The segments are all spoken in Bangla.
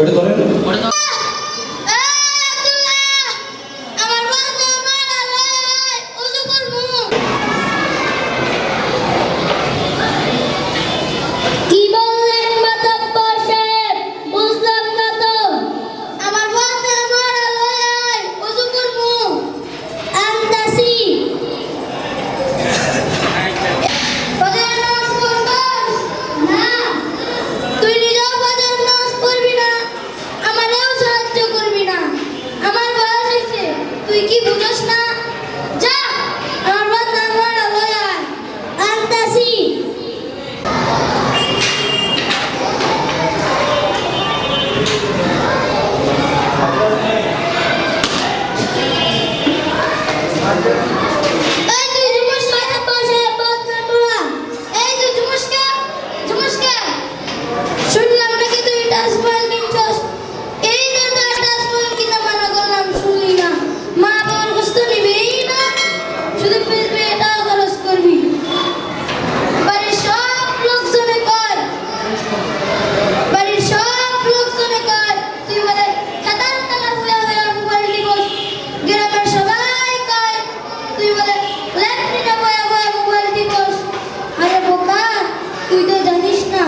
ওটা ধরেন। তুই কি বুঝছ না? যা আমার বাদ নামার লয় আয় আনতাছি। এই তুই জুমুস সাথে বসে বাদ না তোরা। এই তুই জুমুসকা শুনলাম নাকি তুই টাসমাইল কিনছস। এই না তো টাসমাইল কিনা মানা করলাম শুনলি না। মা বাবার কষ্ট নিবেই না, শুধু ফেলবে এটা খরচ করবি। বাড়ির সব লোকজনে কয় তুই বলে চাতার তালা হয়ে মোবাইল টিপস। গ্রামের সবাই কয় তুই বলে ল্যাট্রিনে বয়ে মোবাইল টিপস। আরে বোকা, তুই তো জানিস না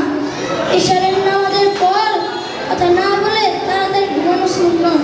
এশারের নামাজের পর কথা না বলে তাড়াতাড়ি ঘুমানো সুন্নাত।